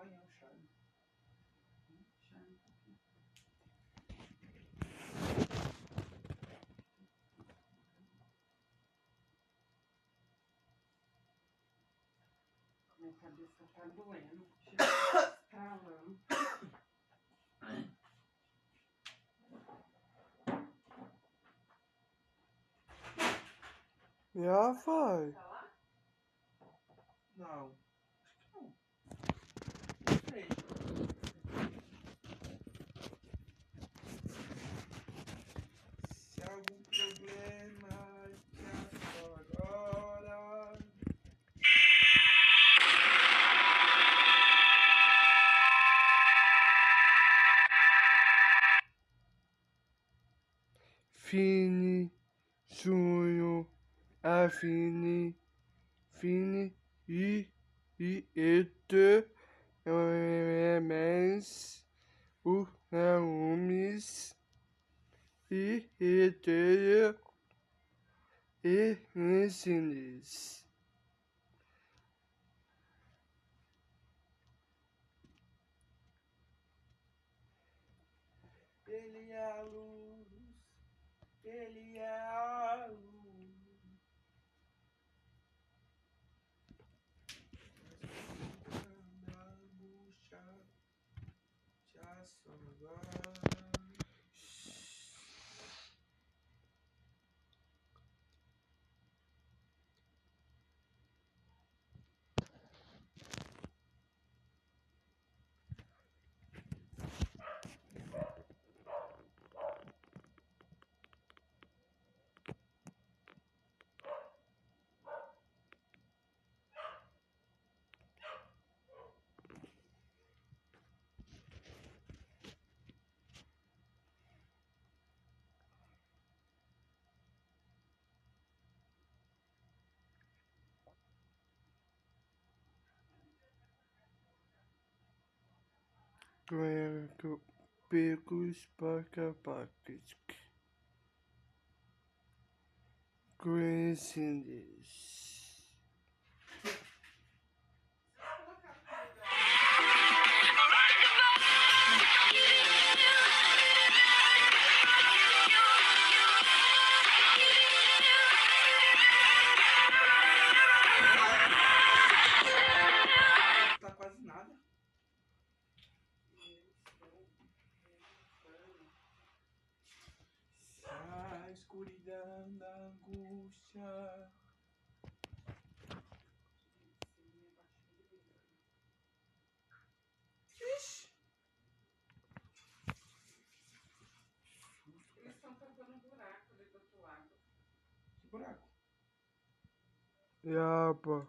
amanhã o charme. Charme tá aqui. Minha cabeça tá doendo. Estralando. Já vai. Tá lá? Não. Acho que não. Não sei. Se há algum problema, já agora. Fine, junho, afine, fine, et, mens, umis, et, ensines. Ele é a luz. Ele é a luz. Na bucha, já só agora. Pecos pacapaques. Coincidências. Tá quase nada. A escuridão da angústia. Ixi. Eles estão tampando um buraco ali do outro lado. Que buraco? Yapa.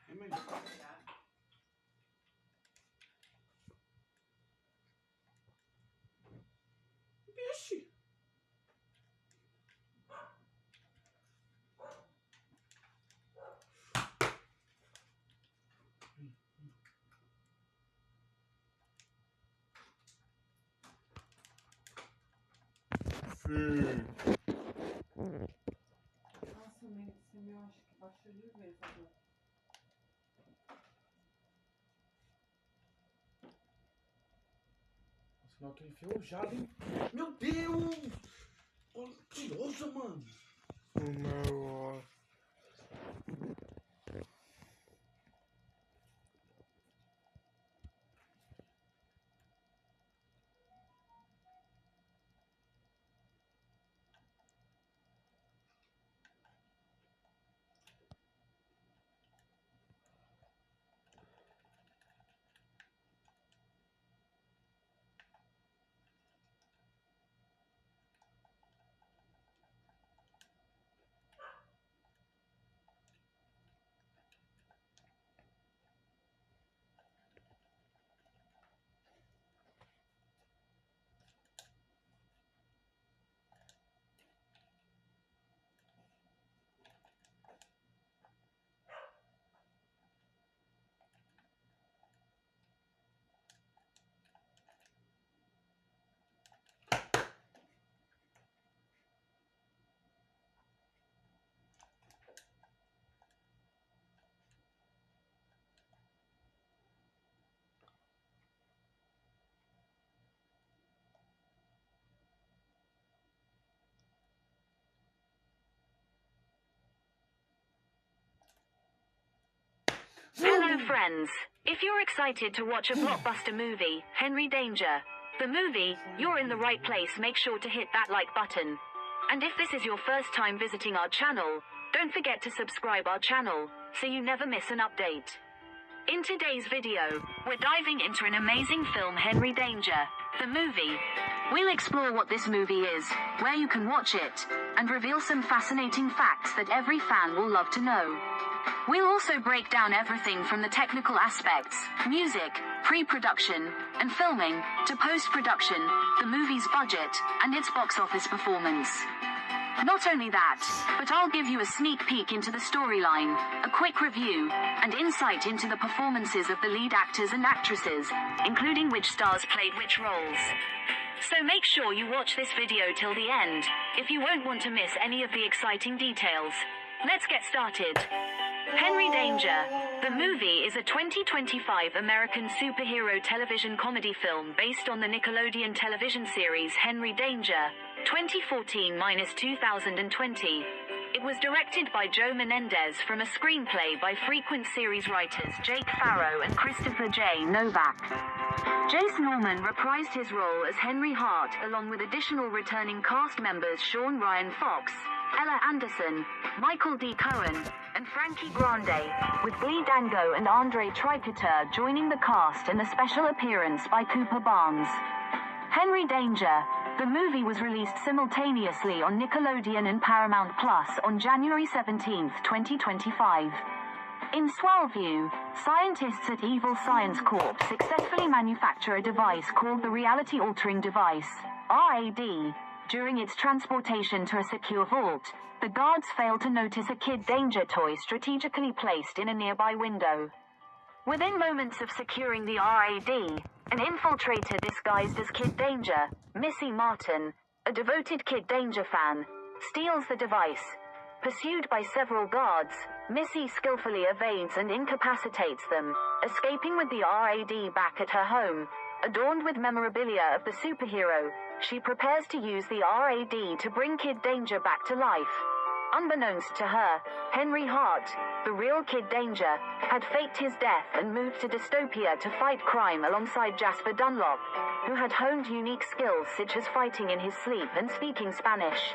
É mesmo? Vixe. Nossa, esse meu acho que baixou de vez agora. Nossa, não, eu tô enferrujado, hein? Meu Deus! Ô, mentiroso, mano. Uma Hello friends. If you're excited to watch a blockbuster movie, Henry Danger, the movie, you're in the right place. Make sure to hit that like button. And if this is your first time visiting our channel, don't forget to subscribe our channel, so you never miss an update. In today's video, we're diving into an amazing film, Henry Danger, the movie. We'll explore what this movie is, where you can watch it, and reveal some fascinating facts that every fan will love to know. We'll also break down everything from the technical aspects, music, pre-production, and filming, to post-production, the movie's budget, and its box office performance. Not only that, but I'll give you a sneak peek into the storyline, a quick review, and insight into the performances of the lead actors and actresses, including which stars played which roles. So make sure you watch this video till the end, if you won't want to miss any of the exciting details. Let's get started. Henry Danger, the movie, is a 2025 American superhero television comedy film based on the Nickelodeon television series Henry Danger, 2014-2020. It was directed by Joe Menendez from a screenplay by frequent series writers Jake Farrow and Christopher J. Novak. Jace Norman reprised his role as Henry Hart along with additional returning cast members Sean Ryan Fox, Ella Anderson, Michael D. Cohen, and Frankie Grande, with Glee Dango and Andre Tricoteur joining the cast and a special appearance by Cooper Barnes. Henry Danger, the movie, was released simultaneously on Nickelodeon and Paramount Plus on January 17, 2025. In Swellview, scientists at Evil Science Corp successfully manufacture a device called the Reality Altering Device, RAD. During its transportation to a secure vault, the guards fail to notice a Kid Danger toy strategically placed in a nearby window. Within moments of securing the RAD, an infiltrator disguised as Kid Danger, Missy Martin, a devoted Kid Danger fan, steals the device. Pursued by several guards, Missy skillfully evades and incapacitates them, escaping with the RAD back at her home. Adorned with memorabilia of the superhero, she prepares to use the RAD to bring Kid Danger back to life. Unbeknownst to her, Henry Hart, the real Kid Danger, had faked his death and moved to Dystopia to fight crime alongside Jasper Dunlop, who had honed unique skills such as fighting in his sleep and speaking Spanish.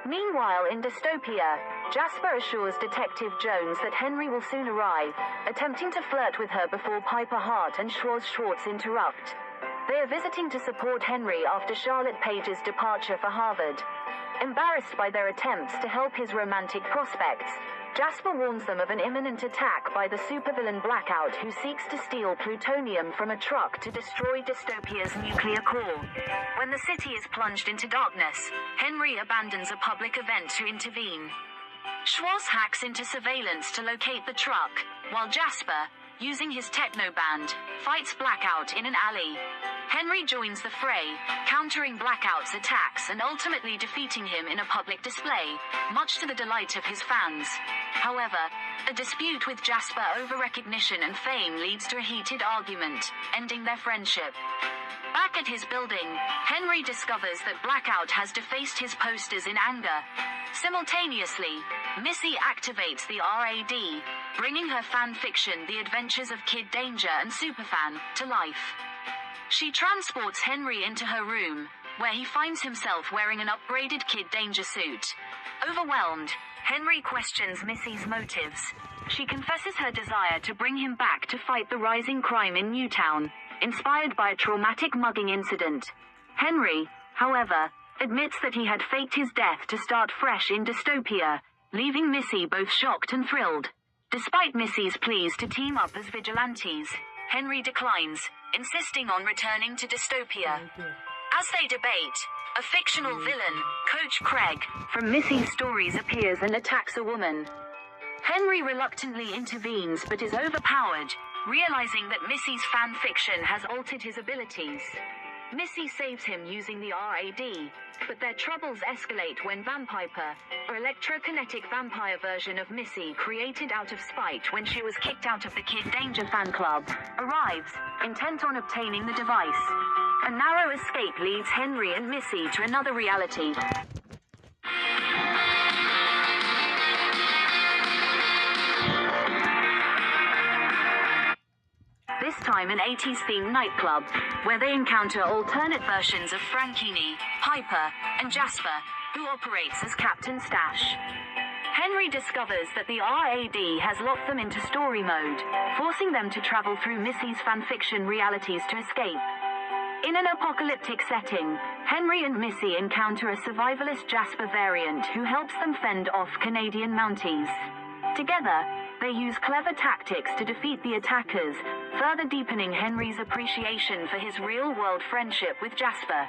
Meanwhile, in Dystopia, Jasper assures Detective Jones that Henry will soon arrive, attempting to flirt with her before Piper Hart and Schwartz interrupt. They are visiting to support Henry after Charlotte Page's departure for Harvard. Embarrassed by their attempts to help his romantic prospects, Jasper warns them of an imminent attack by the supervillain Blackout, who seeks to steal plutonium from a truck to destroy Dystopia's nuclear core. When the city is plunged into darkness, Henry abandons a public event to intervene. Schwartz hacks into surveillance to locate the truck, while Jasper, using his techno band, fights Blackout in an alley. Henry joins the fray, countering Blackout's attacks and ultimately defeating him in a public display, much to the delight of his fans. However, a dispute with Jasper over recognition and fame leads to a heated argument, ending their friendship. Back at his building, Henry discovers that Blackout has defaced his posters in anger. Simultaneously, Missy activates the RAD, bringing her fan fiction The Adventures of Kid Danger and Superfan to life. She transports Henry into her room, where he finds himself wearing an upgraded Kid Danger suit. Overwhelmed, Henry questions Missy's motives. She confesses her desire to bring him back to fight the rising crime in Newtown, inspired by a traumatic mugging incident. Henry, however, admits that he had faked his death to start fresh in Dystopia, leaving Missy both shocked and thrilled. Despite Missy's pleas to team up as vigilantes, Henry declines, insisting on returning to Dystopia. As they debate, a fictional villain, Coach Craig, from Missy's stories appears and attacks a woman. Henry reluctantly intervenes but is overpowered, realizing that Missy's fan fiction has altered his abilities. Missy saves him using the RAD, but their troubles escalate when Vampiper, an electrokinetic vampire version of Missy created out of spite when she was kicked out of the Kid Danger fan club, arrives, intent on obtaining the device. A narrow escape leads Henry and Missy to another reality. time an 80s-themed nightclub, where they encounter alternate versions of Frankini, Piper, and Jasper, who operates as Captain Stash. Henry discovers that the RAD has locked them into story mode, forcing them to travel through Missy's fanfiction realities to escape. In an apocalyptic setting, Henry and Missy encounter a survivalist Jasper variant who helps them fend off Canadian Mounties. Together, they use clever tactics to defeat the attackers, further deepening Henry's appreciation for his real-world friendship with Jasper.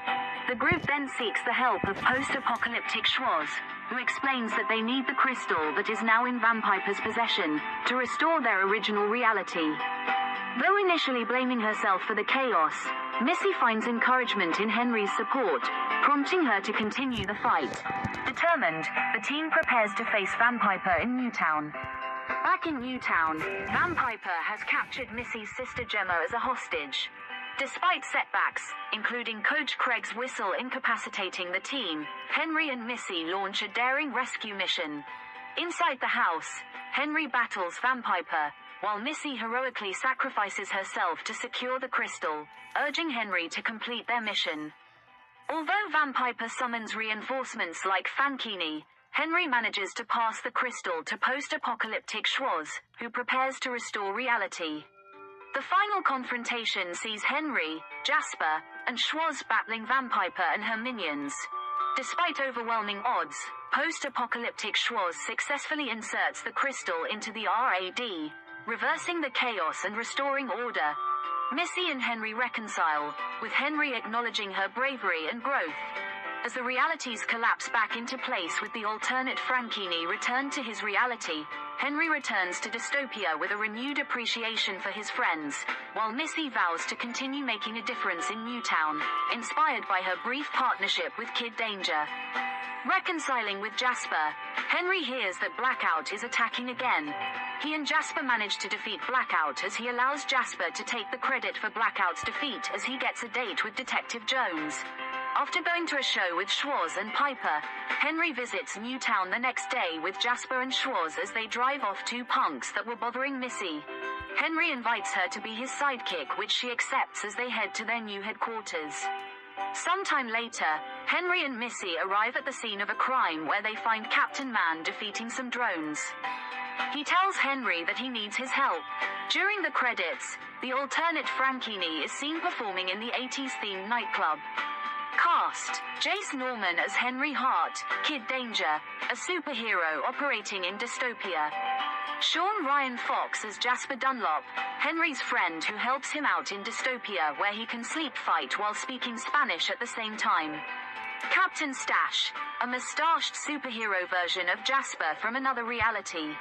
The group then seeks the help of post-apocalyptic Schwoz, who explains that they need the crystal that is now in VlNlClUS possession to restore their original reality. Though initially blaming herself for the chaos, Missy finds encouragement in Henry's support, prompting her to continue the fight. Determined, the team prepares to face VlNlClUS in Newtown. Back in Newtown, VlNlClUS has captured Missy's sister Gemma as a hostage. Despite setbacks, including Coach Craig's whistle incapacitating the team, Henry and Missy launch a daring rescue mission. Inside the house, Henry battles VlNlClUS, while Missy heroically sacrifices herself to secure the crystal, urging Henry to complete their mission. Although VlNlClUS summons reinforcements like Frankini, Henry manages to pass the crystal to post-apocalyptic Schwoz, who prepares to restore reality. The final confrontation sees Henry, Jasper, and Schwoz battling VlNlClUS and her minions. Despite overwhelming odds, post-apocalyptic Schwoz successfully inserts the crystal into the RAD, reversing the chaos and restoring order. Missy and Henry reconcile, with Henry acknowledging her bravery and growth. As the realities collapse back into place with the alternate Frankini returned to his reality, Henry returns to dystopia with a renewed appreciation for his friends, while Missy vows to continue making a difference in Newtown, inspired by her brief partnership with Kid Danger. Reconciling with Jasper, Henry hears that Blackout is attacking again. He and Jasper manage to defeat Blackout as he allows Jasper to take the credit for Blackout's defeat as he gets a date with Detective Jones. After going to a show with Schwoz and Piper, Henry visits Newtown the next day with Jasper and Schwoz as they drive off two punks that were bothering Missy. Henry invites her to be his sidekick, which she accepts as they head to their new headquarters. Sometime later, Henry and Missy arrive at the scene of a crime where they find Captain Man defeating some drones. He tells Henry that he needs his help. During the credits, the alternate Frankini is seen performing in the 80s-themed nightclub. Cast: Jace Norman as Henry Hart, Kid Danger, a superhero operating in dystopia. Sean Ryan Fox as Jasper Dunlop, Henry's friend who helps him out in dystopia where he can sleep fight while speaking Spanish at the same time. Captain Stash, a mustached superhero version of Jasper from another reality.